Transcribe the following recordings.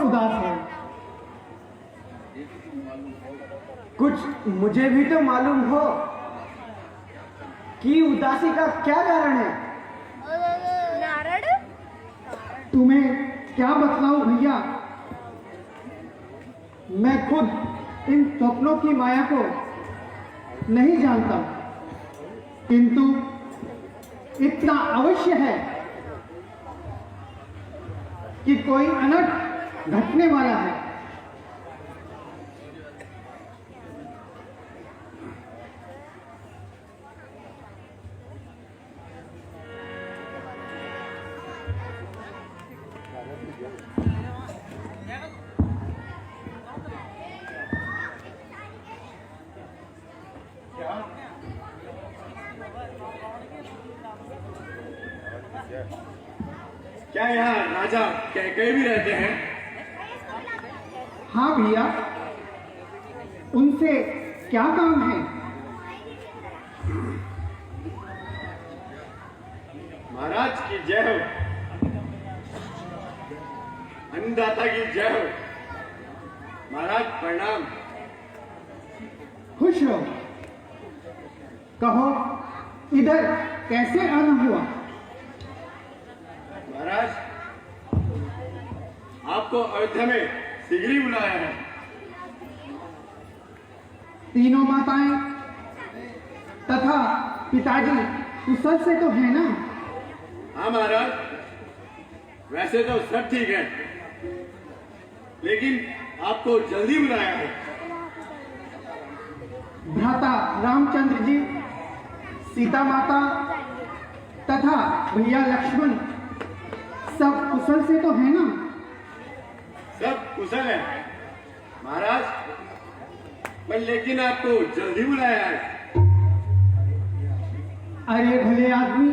उदास है? कुछ मुझे भी तो मालूम हो कि उदासी का क्या कारण है। तुम्हें क्या बतलाऊं भैया, मैं खुद इन स्वप्नों की माया को नहीं जानता, किंतु इतना अवश्य है कि कोई अनर्थ घटने वाला है। क्या यहाँ राजा कैकेयी भी रहते हैं? हाँ भैया, उनसे क्या काम है? महाराज की जय हो, अन्नदाता की जय हो। महाराज प्रणाम। खुश रहो। कहो, इधर कैसे आना हुआ? महाराज, आपको अयोध्या में शीघ्र ही बुलाया है। तीनों माताएं तथा पिताजी कुशल से तो है ना? हाँ महाराज, वैसे तो सब ठीक है, लेकिन आपको जल्दी बुलाया है। भ्राता रामचंद्र जी, सीता माता तथा भैया लक्ष्मण सब कुशल से तो है ना? सब कुशल है महाराज, पर लेकिन आपको जल्दी बुलाया है। अरे भले आदमी,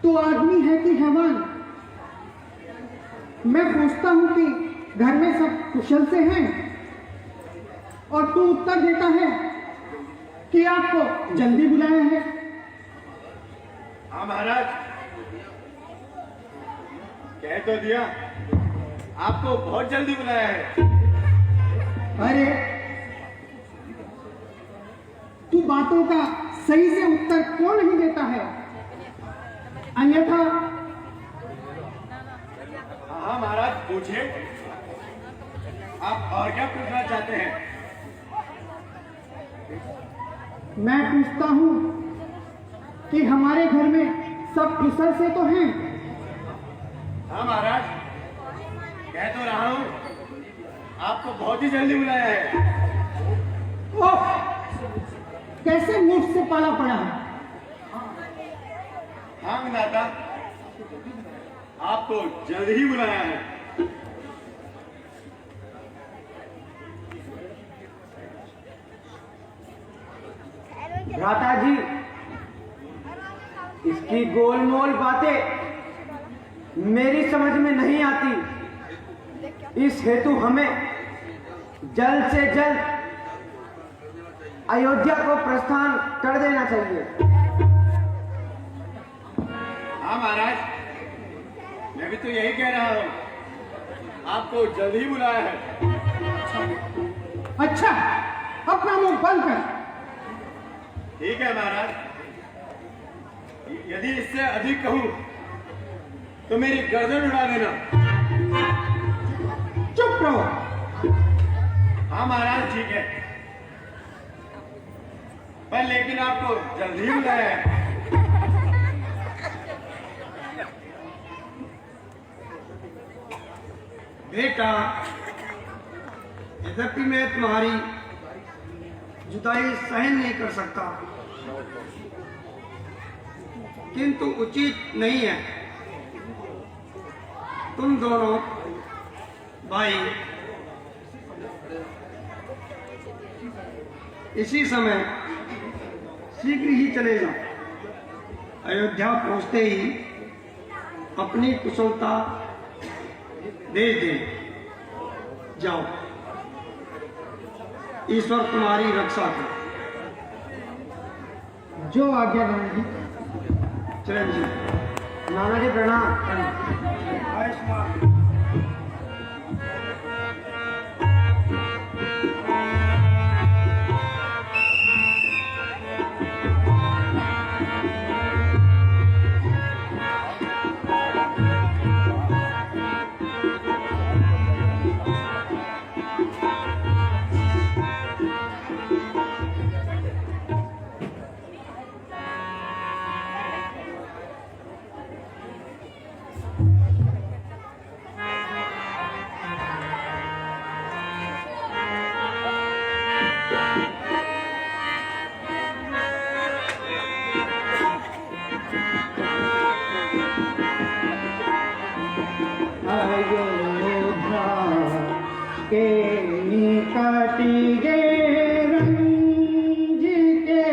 तू आदमी है कि हैवान? मैं पूछता हूं कि घर में सब कुशल से हैं, और तू उत्तर देता है कि आपको जल्दी बुलाया है। हाँ महाराज, कह तो दिया, आपको बहुत जल्दी बुलाया है। अरे, तू बातों का सही से उत्तर क्यों नहीं देता है? अन्यथा हाँ महाराज, पूछिए, आप और क्या पूछना चाहते हैं? मैं पूछता हूं कि हमारे घर में सब कुशल से तो हैं? हाँ महाराज, कह तो रहा हूँ, आपको बहुत ही जल्दी बुलाया है। ओह, कैसे मुझ से पाला पड़ा है? हाँ विधाता, आपको जल्द ही बुलाया है। भ्राता जी, इसकी गोलमोल बातें मेरी समझ में नहीं आती। इस हेतु हमें जल्द से जल्द अयोध्या को प्रस्थान कर देना चाहिए। हाँ महाराज, मैं भी तो यही कह रहा हूँ, आपको जल्द ही बुलाया है। अच्छा, अपना मुंह बंद कर। ठीक है महाराज, यदि इससे अधिक कहूं तो मेरी गर्दन उड़ा देना। चुप रहो। हाँ महाराज, ठीक है, पर लेकिन आपको जल्द ही बुलाया है। बेटा, यद्यपि मैं तुम्हारी जुदाई सहन नहीं कर सकता, किंतु उचित नहीं है। तुम दोनों भाई इसी समय शीघ्र ही चले जाओ। अयोध्या पहुंचते ही अपनी कुशलता भेज दे। जाओ, ईश्वर तुम्हारी रक्षा करे। जो आज्ञा नाना जी। चिरंजीव। नाना जी प्रणाम। के निकटिगे रंज के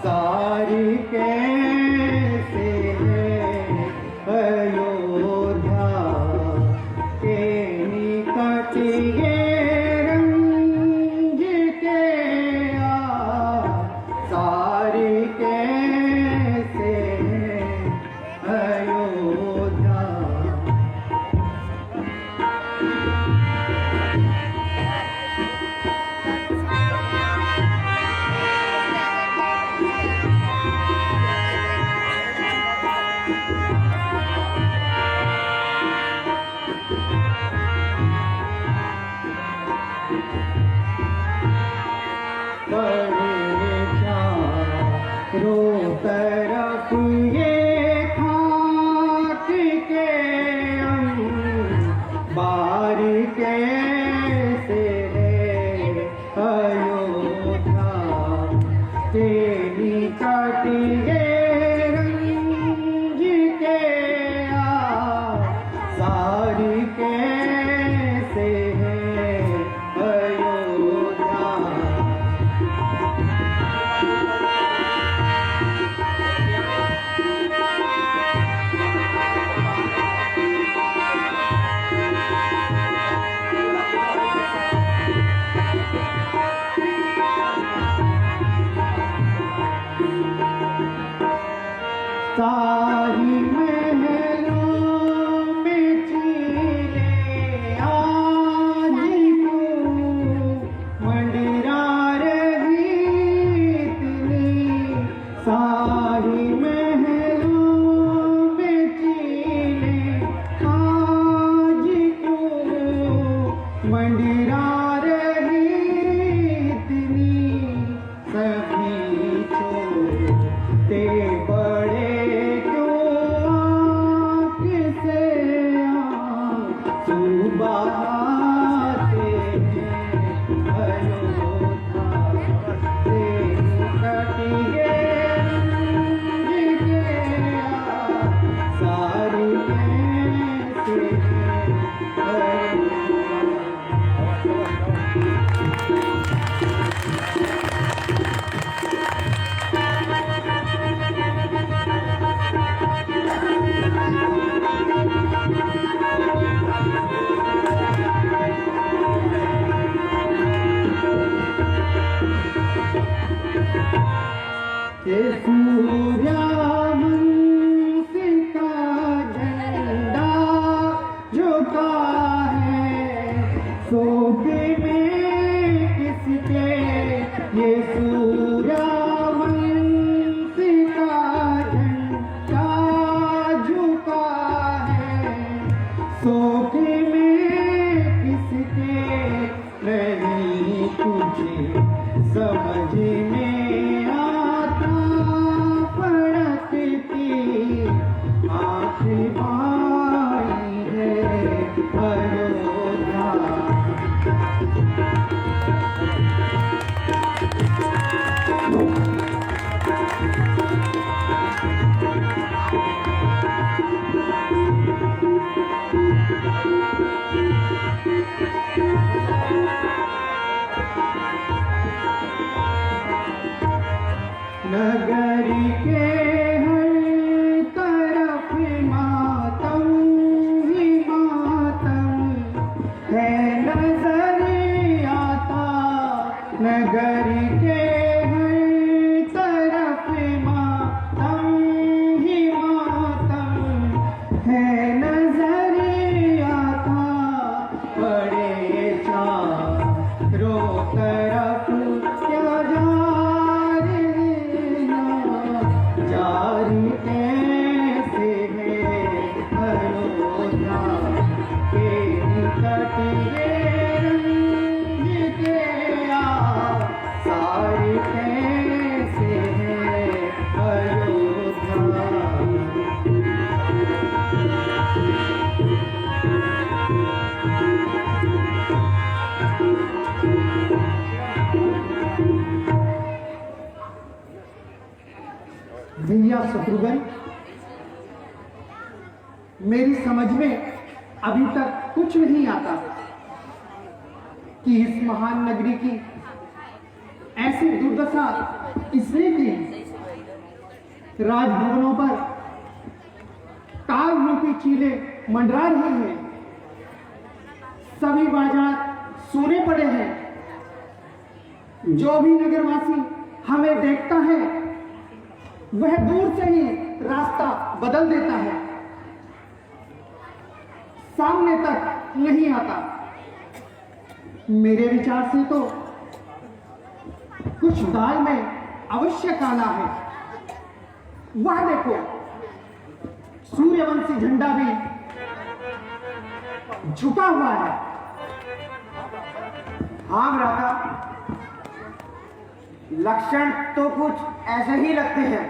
सारी कैसे अयोध्या के निकटिगे रंज के सारी कैसे अयोध्या। रो तरफ ये खाक के बार कैसे है अयोध्या के निकटिगे रंज के सारी कैसे है अयोध्या। सारी महलों में चीले आज को मंडरा रही इतनी। सारी महलों में चीले आज को मंडरा रही इतनी। सभी छोटे बड़े सुबहाते अयोध्या से निकटिगे रंज के सारी कैसे सूर्यवंश का झंडा झुका है सोबे में किसके। ये सूर्यवंश का झंडा झुका है सोबे में किसके। नहीं तुझे समझ में आता पड़ती आखिरी बाई है अयोध्या। नगरी के हर तरफ मातम ही मातम है नजर आता। नगरी के हर तरफ मातम ही मातम है नजर आता। बड़े चारों तरफ क्या जारी कैसे है अयोध्या के निकटिगे रंज के सारी कैसे है अयोध्या। भैया शत्रुघ्न, मेरी समझ में अभी तक कुछ नहीं आता कि इस महान नगरी की ऐसी दुर्दशा इसने की। राजभवनों पर काल रूपी चीले मंडरा रही हैं, सभी बाजार सोने पड़े हैं। जो भी नगरवासी हमें देखता है वह दूर से ही रास्ता बदल देता है, सामने तक नहीं आता। मेरे विचार से तो कुछ दाल में अवश्य काला है। वह देखो, सूर्यवंशी झंडा भी झुका हुआ है। हाँ भ्राता, लक्षण तो कुछ ऐसे ही लगते हैं।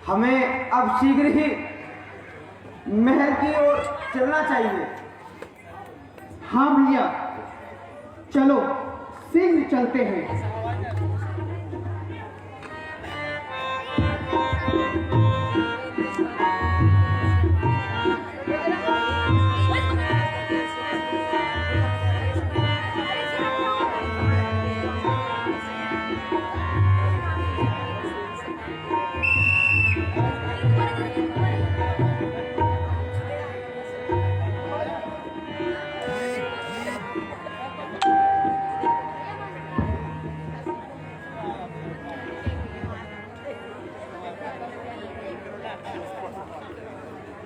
हमें अब शीघ्र ही महल की ओर चलना चाहिए। हाँ भैया, चलो शीघ्र चलते हैं।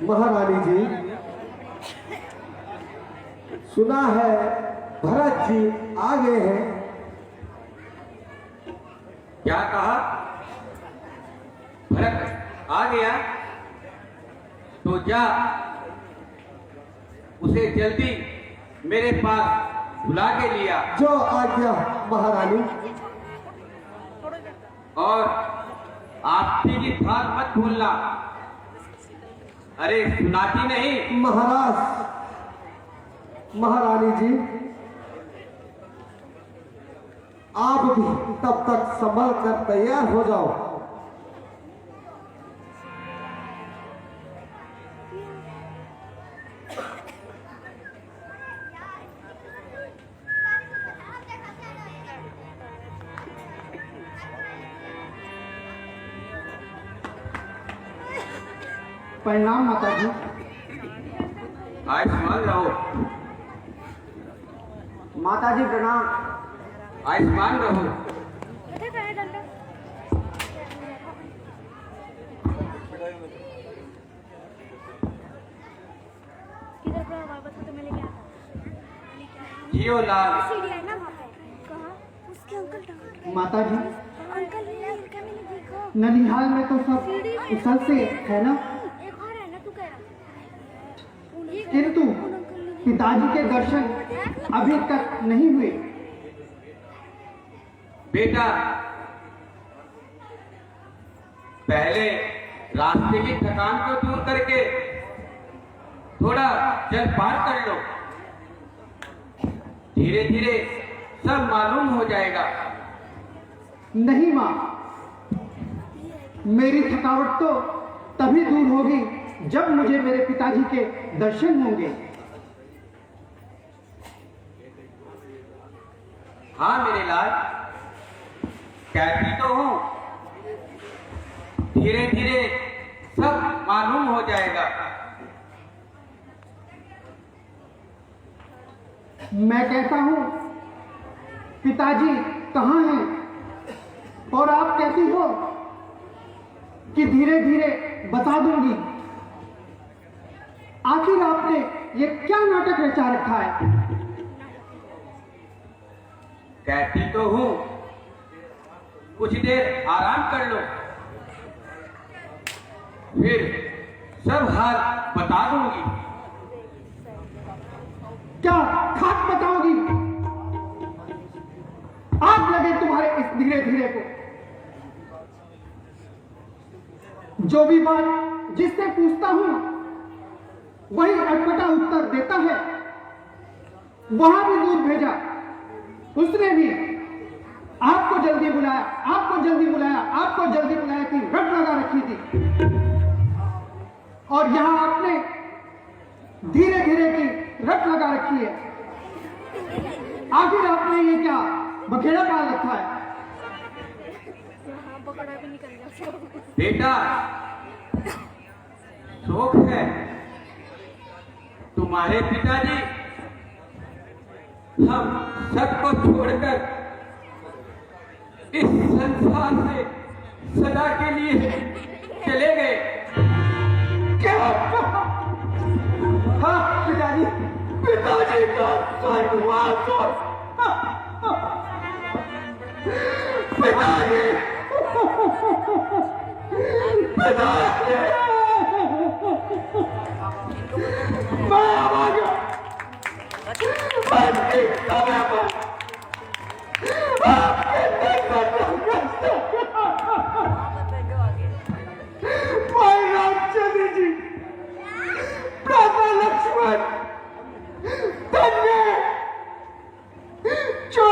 महारानी जी, सुना है भरत जी आ गए हैं। क्या कहा? भरत आ गया? तो जा, उसे जल्दी मेरे पास बुला के लिया। जो आज्ञा महारानी। और आपकी की बात मत भूलना। अरे सुनाती नहीं? महाराज, महारानी जी, आप भी तब तक संभल कर तैयार हो जाओ। प्रणाम माता जी। आयुष्मान रहो। माता जी प्रणाम। आयुष्मान रहो। जियो लाल। माता जी, अंकल ननिहाल में तो सब कुशल से है ना, एक और है ना, तू कह रहा किंतु पिताजी के दर्शन अभी तक नहीं हुए। बेटा, पहले रास्ते की थकान को दूर करके थोड़ा जलपान कर लो। धीरे धीरे सब मालूम हो जाएगा। नहीं मां, मेरी थकावट तो तभी दूर होगी जब मुझे मेरे पिताजी के दर्शन होंगे। हाँ मेरे लाल, कहती तो हूं, धीरे धीरे सब मालूम हो जाएगा। मैं कहता हूं पिताजी कहाँ हैं, और आप कहती हो कि धीरे धीरे बता दूंगी। आखिर आपने ये क्या नाटक रचा रखा है? कहती तो हूं, कुछ देर आराम कर लो, फिर सब हाल बता दूंगी। क्या खाक बताओगी? आग लगे तुम्हारे इस धीरे धीरे को। जो भी बात जिससे पूछता हूं वही अटपटा उत्तर देता है। वहां भी दूध भेजा, उसने भी आपको जल्दी बुलाया, आपको जल्दी बुलाया, आपको जल्दी बुलाया की रट लगा रखी थी। और यहां आपने धीरे धीरे की रट लगा रखी है। आखिर आपने ये क्या बखेड़ा पाल रखा है? हाँ पकड़ा भी निकल गया। बेटा, शौक है तुम्हारे पिताजी हम सबको छोड़कर इस संसार से सदा के लिए चले गए। क्या? हाँ पिताजी, पिताजी का स्वर्गवास हो। पिताजी, पिताजी, मैं आ गया। अंतिम समय पर आपके भाई रामचंद्र जी, भ्राता लक्ष्मण, धन्य जो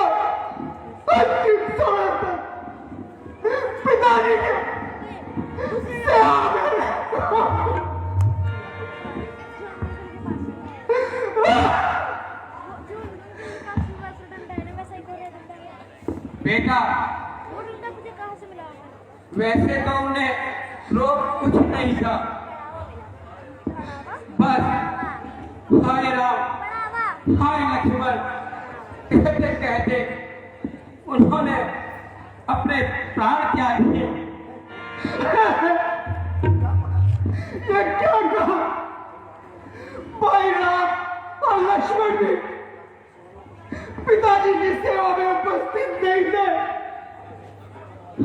अंतिम समय पर पिताजी के सेवा में बेटा, वो डंडा मुझे कहाँ से मिला? वैसे तो उन्हें रोग कुछ नहीं था, बस हाय राम हाय लक्ष्मण कहते कहते उन्होंने अपने प्राण त्याग दिए। ये क्या कहा? भाई राम और लक्ष्मण भी पिताजी की सेवा में उपस्थित नहीं थे।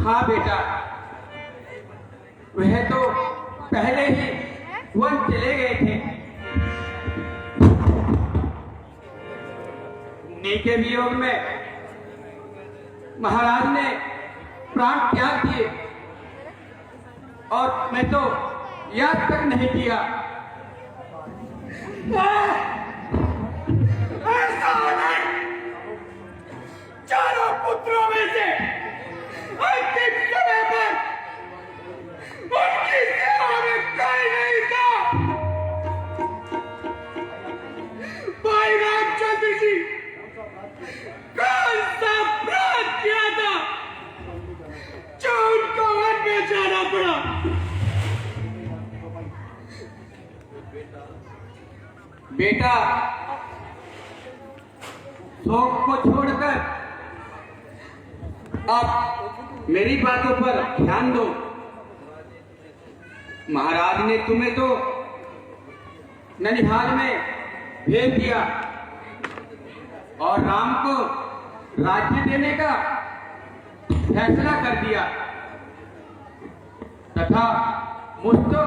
हाँ बेटा, वह तो पहले ही वन चले गए थे। नीके वियोग में महाराज ने प्राण त्याग दिए और मैं तो याद तक नहीं किया। ऐसा नहीं, चारों पुत्रों में से अंतिम समय पर उनकी सेवा में कोई नहीं था। भाई रामचंद्र जी कौन सा अपराध किया था जो उनको वन में जाना पड़ा? बेटा, शौक को छोड़कर आप मेरी बातों पर ध्यान दो। महाराज ने तुम्हें तो ननिहाल में भेज दिया और राम को राज्य देने का फैसला कर दिया तथा मुझको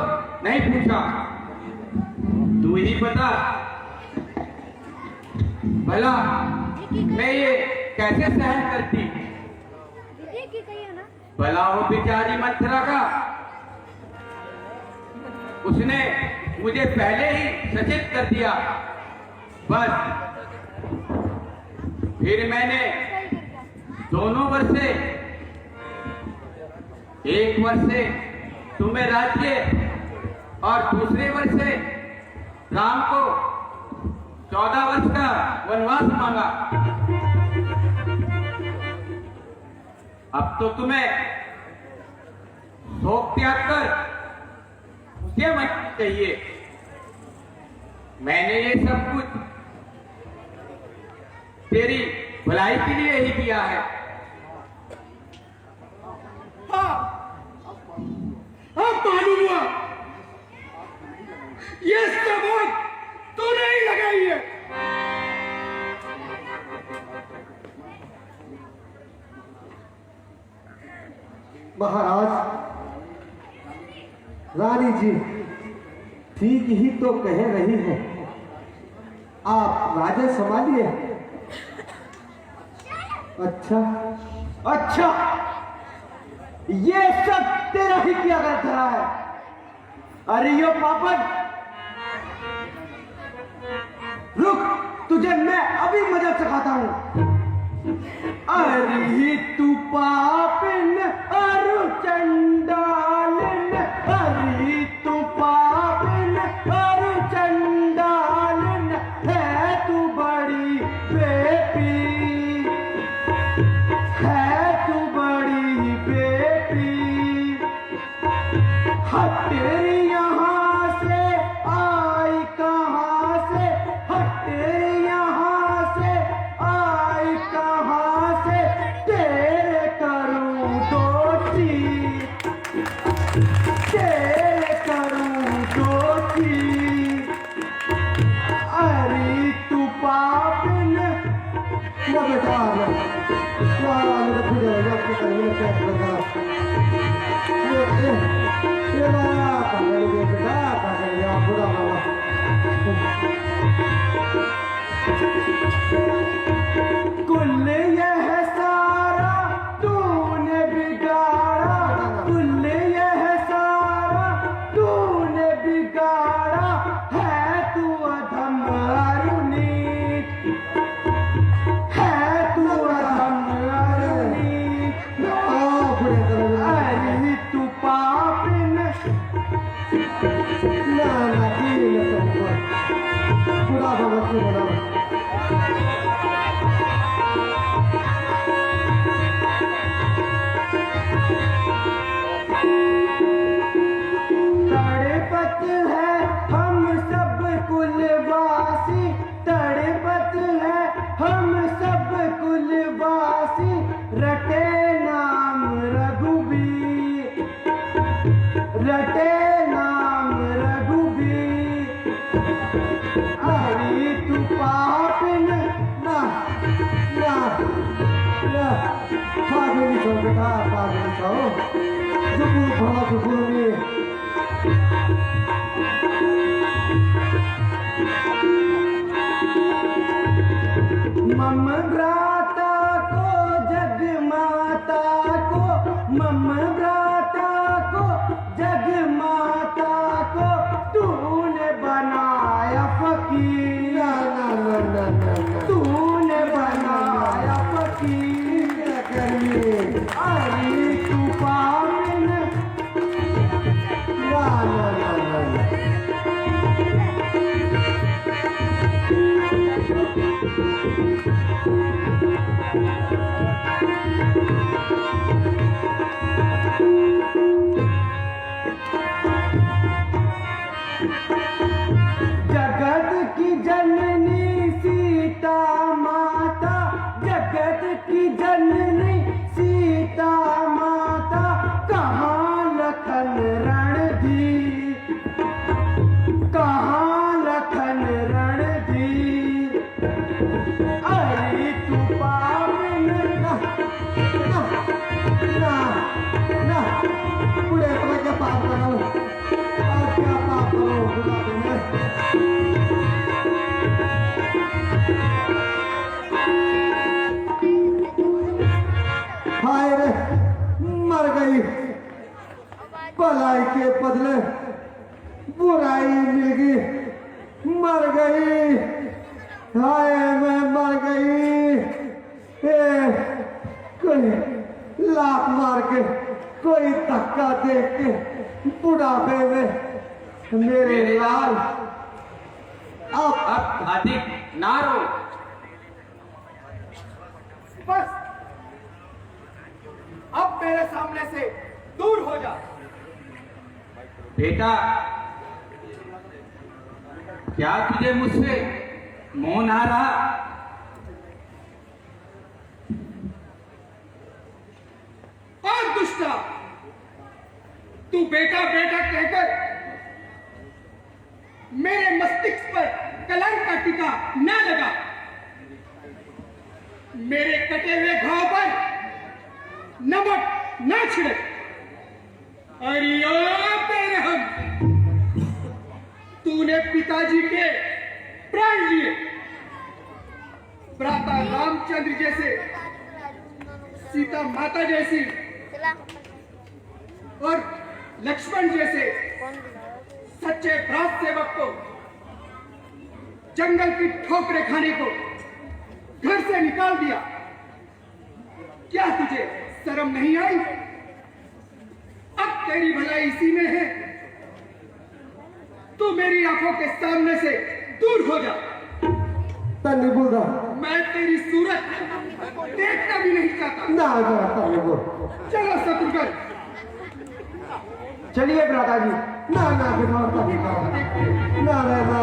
नहीं पूछा। तू ही बता भला मैं ये कैसे सहन करती? दीदी की कही है ना? भला हो बेचारी मंथरा का, उसने मुझे पहले ही सचेत कर दिया। बस फिर मैंने दोनों वर्षे, एक वर्षे तुम्हें राज्य और दूसरे वर्षे राम को 14 वर्ष का वनवास मांगा। अब तो तुम्हें शोक त्याग कर क्या मत चाहिए? मैंने ये सब कुछ तेरी भलाई के लिए ही किया है। हाँ, मालूम हुआ ये सब तूने ही लगाई है। महाराज, रानी जी ठीक ही तो कह रही है। आप राजा संभालिए। अच्छा, ये सब तेरा ही किया करता है। अरे यो पापड़, रुक, तुझे मैं अभी मजा चखाता हूं। अरे तू पापिन अरु चंडालिन, अरे तू पापिन अरु चंडालिन, कहीं पेट लगा ये मारा पागल ये बेटा पागल ये बुरा बाबा कुल यह सारा तूने बिगाड़ा, कुल यह सारा तूने बिगाड़ा, है तू अधम अरुणी, है तू अधम अरुणी, अरे तू पापिन ना ना ठीक है बुरा बाबा की बुरा तड़पत है हम सब कुलवासी, तड़पत है हम सब कुलवासी, रटे नाम रघुबीर, रटे नाम रघुबीर, अरे तू पापिन ना ना ना पागल छो बेटा पागल छो जुगु भला जुगु में मम भ्राता को जग माता को, मम भ्राता को जग माता को, तूने बनाया फकीर, ना ना ना ना ना तूने बनाया फकीर, क्या करिए अरे तू पापिन ना ना ना ना जगत की जननी सीता माता, जगत की जननी सीता माता, कहाँ लखन रणधीर, कहाँ लखन रणधीर, अरे तू पापिन ना ना पूरे समय क्या पाप करो और क्या पाप करो खुदा तुम्हें हाय रे मर गई भलाई के बदले बुराई मिल गई मर गई हाय मैं मर गई कोई लात मार के कोई धक्का दे के बुढ़ापे में मेरे लाल अब अधिक ना रो। बस अब मेरे सामने से दूर हो जा। बेटा, क्या तुझे मुझसे मोह ना रहा? और दुष्टा, तू बेटा बेटा कहकर मेरे मस्तिष्क पर कलंक का टीका न लगा। मेरे कटे हुए घाव पर नमक न छिड़क। अरे हम तूने पिताजी के प्राण लिए, भ्राता रामचंद्र जैसे, सीता माता जैसी और लक्ष्मण जैसे सच्चे भ्रात सेवक को जंगल की ठोकरें खाने को घर से निकाल दिया। क्या तुझे शर्म नहीं आई? अब तेरी भलाई इसी में है। तू मेरी आंखों के सामने से दूर हो जा। तन्नी बोल रहा मैं तेरी सूरत देखना भी नहीं चाहता। ना तन्नी बोल चलो शत्रुघ्न, चलिए भ्राता जी। ना बेटा तन्नी ना ना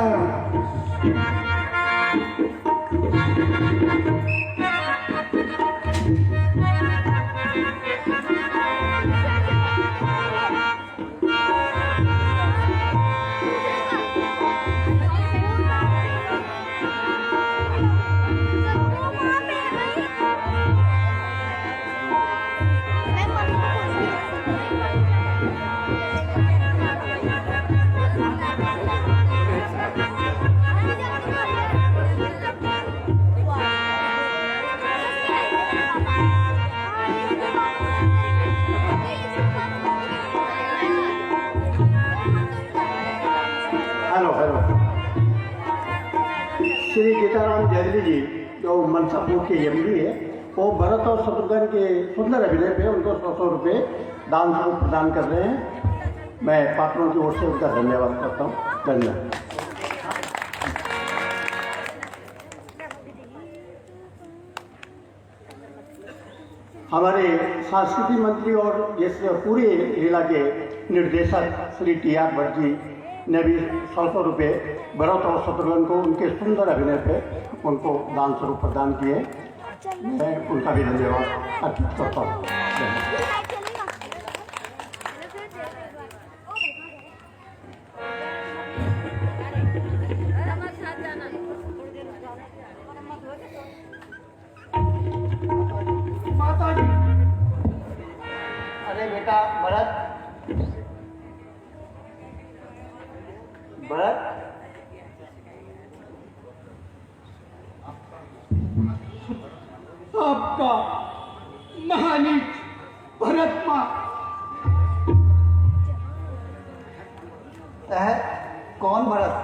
श्री गीताराम जैली जी जो मनसापुर के एमडी है, वो भरत और शत्रुघ्न के सुंदर अभिनय पे उनको 100 रुपये दान स्वरूप प्रदान कर रहे हैं। मैं पात्रों की ओर से उनका धन्यवाद करता हूँ। धन्यवाद। हमारे सांस्कृतिक मंत्री और इस पूरे जिला के निर्देशक श्री टी.आर. भट्ट जी ने भी 100 रुपये भरत और शत्रुघ्न को उनके सुंदर अभिनय पे उनको दान स्वरूप प्रदान किए। मैं उनका भी धन्यवाद अर्पित करता हूँ। माता जी, अरे बेटा भरत, आपका महानीत भरत माँ कौन भरत?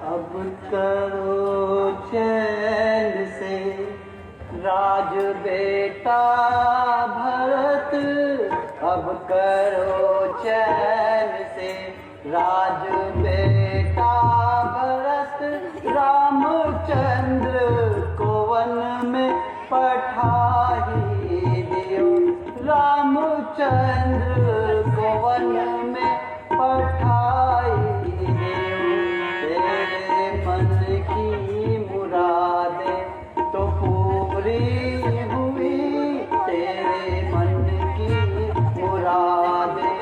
अब करो चैन से राज बेटा भरत, अब करो चैन से राज बेटा भरत, रामचंद्र को वन में पठाई दियो, रामचंद्र को वन में पठाई दियो, तेरे मन की मुरादें तो पूरी हुई, तेरे मन की मुरादें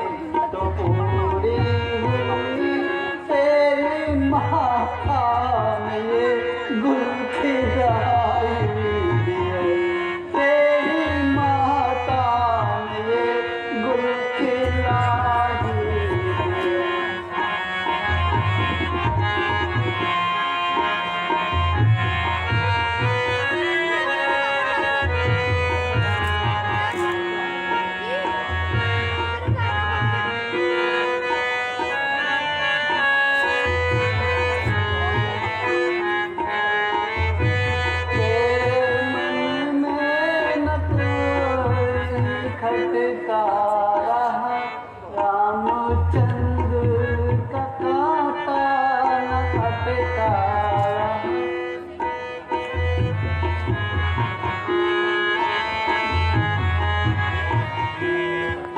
तो पूरी हुई, तेरी माता में ये गुल खिलाई दियो, तेरी माता में ये गुल खिलाई दियो। तेरे मन में न कोई खटका रहा, रामचंद्र का कांटा न खटका रहा।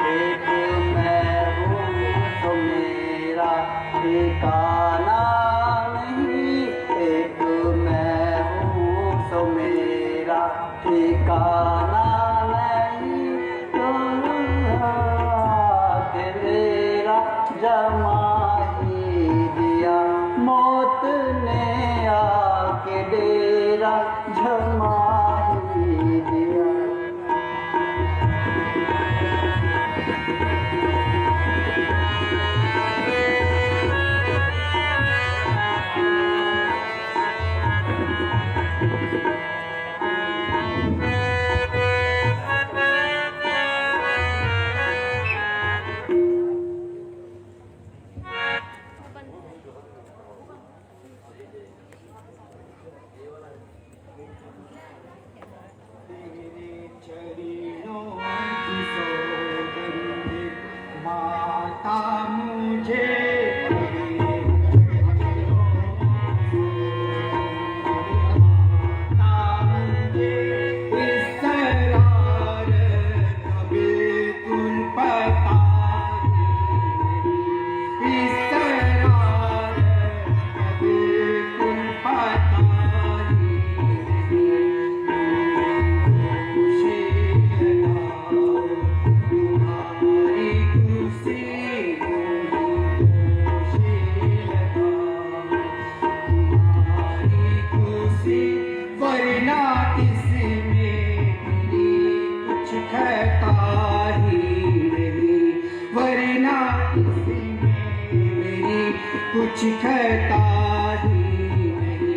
एक मैं हूँ तो मेरा ठिकाना नहीं, एक मैं हूँ तो मेरा ठिकाना नहीं, तेरा जमा ही दिया, मौत ने आके डेरा जमा ही दिया। माता मुझे वरना इसमें कुछ कहता ही नहीं, वरना इसमें मेरी कुछ कहता ही नहीं।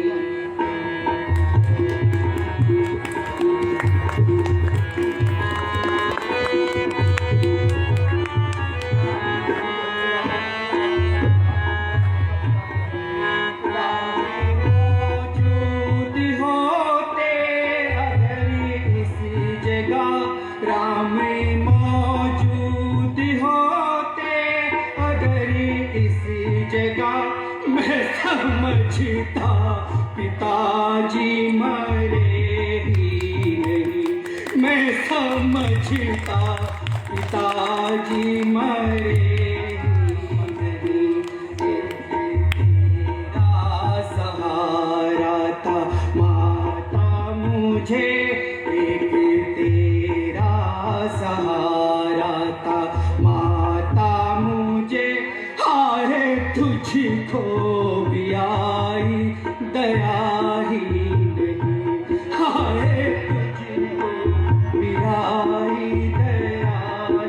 जगह राम मौजूद होते, अगर इस जगह मैं समझता पिताजी मरे ही नहीं, मैं समझता पिताजी मरे ही नहीं। तेरा सहारा था माता मुझे, एक तेरा सहारा था माता मुझे, हाय तुझको भी आई दया ही नहीं, हाय तुझको भी आई दया ही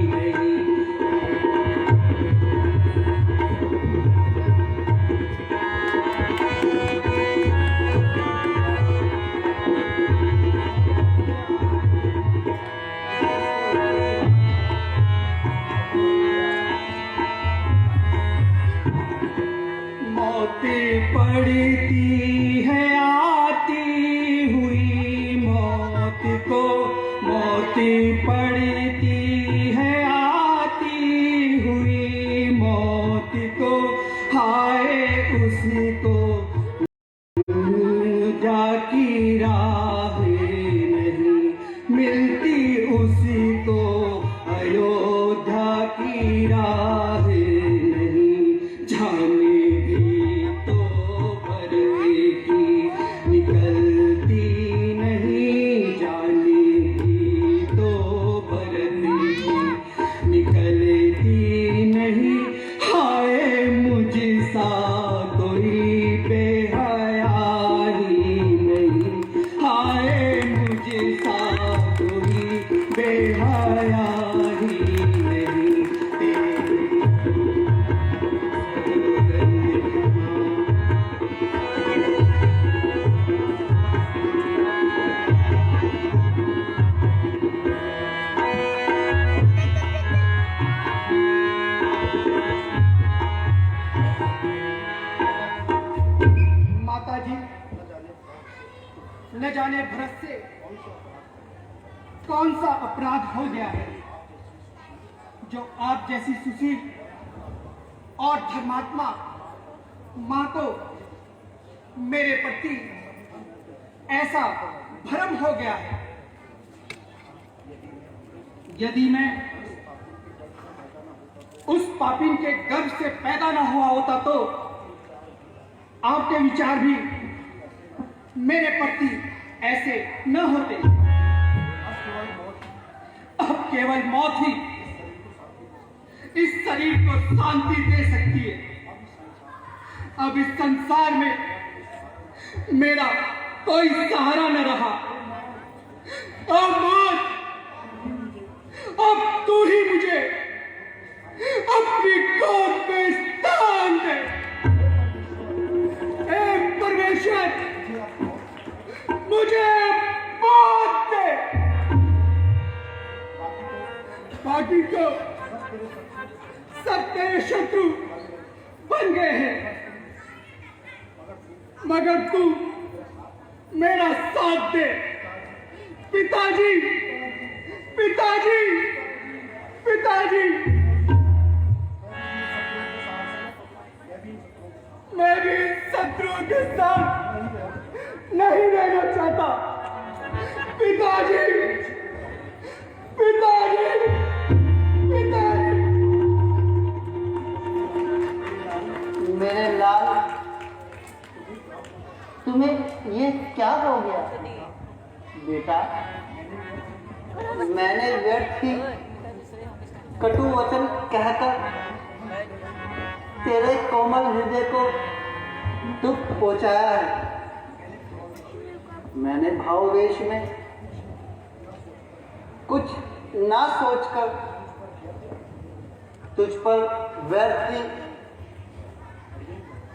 नहीं। मौत पड़ती है आती हुई मौत को, मौत पड़ती है आती हुई मौत को, हाय उसको जाकी राह नहीं मिलती, उसको अयोध्या की राह नहीं, जाने भी तो बरगी निकलती नहीं, जाने भी तो बरगी निकलती नहीं, हाय मुझसा कोई बेहया ही नहीं, हाय मुझसा कोई बेहया ही नहीं। तेरी माता जी, न जाने भरत से कौन सा अपराध हो गया है जो आप जैसी सुशील और धर्मात्मा मां को मेरे प्रति ऐसा भ्रम हो गया है। यदि मैं उस पापिन के गर्भ से पैदा न हुआ होता तो आपके विचार भी मेरे प्रति ऐसे न होते। अब केवल मौत ही इस शरीर को शांति दे सकती है। अब इस संसार में मेरा कोई सहारा न रहा। अब मौत, अब तू ही मुझे अपनी गोद में स्थान दे। ए परमेश्वर, मुझे मौत दे। बाकी को सब तेरे शत्रु बन गए हैं, मगर तू मेरा साथ दे। पिताजी, पिताजी, पिताजी, मैं भी शत्रुओं के साथ नहीं रहना चाहता। पिताजी, पिताजी, पिताजी। मेरे लाल, तुम्हें ये क्या हो गया? बेटा, मैंने व्यर्थ ही कटु वचन कहकर तेरे कोमल हृदय को दुख पहुंचाया है। मैंने भाववेश में कुछ ना सोचकर तुझ पर व्यर्थ ही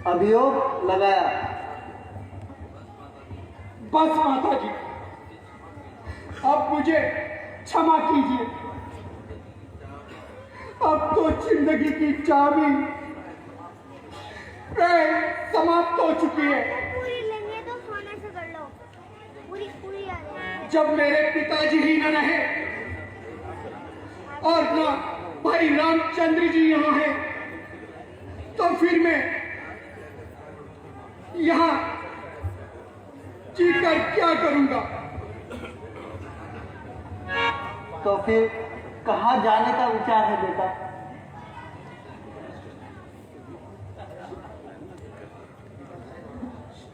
अभियोग लगाया। बस माता जी, अब मुझे क्षमा कीजिए। अब तो जिंदगी की चाबी समाप्त हो चुकी है। पूरी लेंगे तो सोने से कर लो। पूरी पूरी आ जाएगी। जब मेरे पिताजी ही न रहे और न भाई रामचंद्र जी यहाँ हैं, तो फिर मैं यहाँ जीकर क्या करूंगा? तो फिर कहाँ जाने का विचार है बेटा?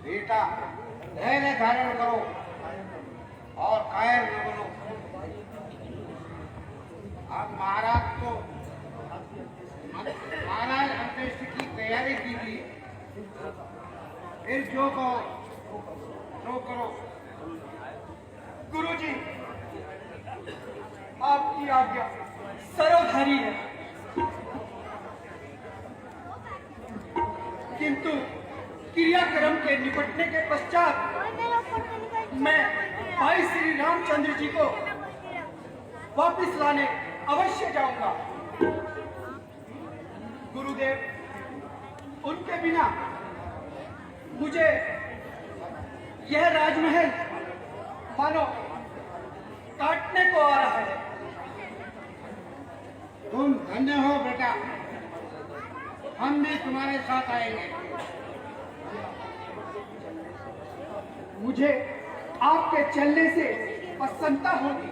बेटा धैर्य धारण करो और कायर न बनो। अब महाराज अंत्येष्टि की तैयारी कीजिए, फिर जो कहो जो करो। गुरुजी, आपकी आज्ञा सर्वधारी है, किंतु क्रियाक्रम के निपटने के पश्चात मैं भाई श्री रामचंद्र जी को वापिस लाने अवश्य जाऊंगा। गुरुदेव, उनके बिना मुझे यह राजमहल मानो काटने को आ रहा है। तुम धन्य हो बेटा, हम भी तुम्हारे साथ आएंगे। मुझे आपके चलने से प्रसन्नता होगी।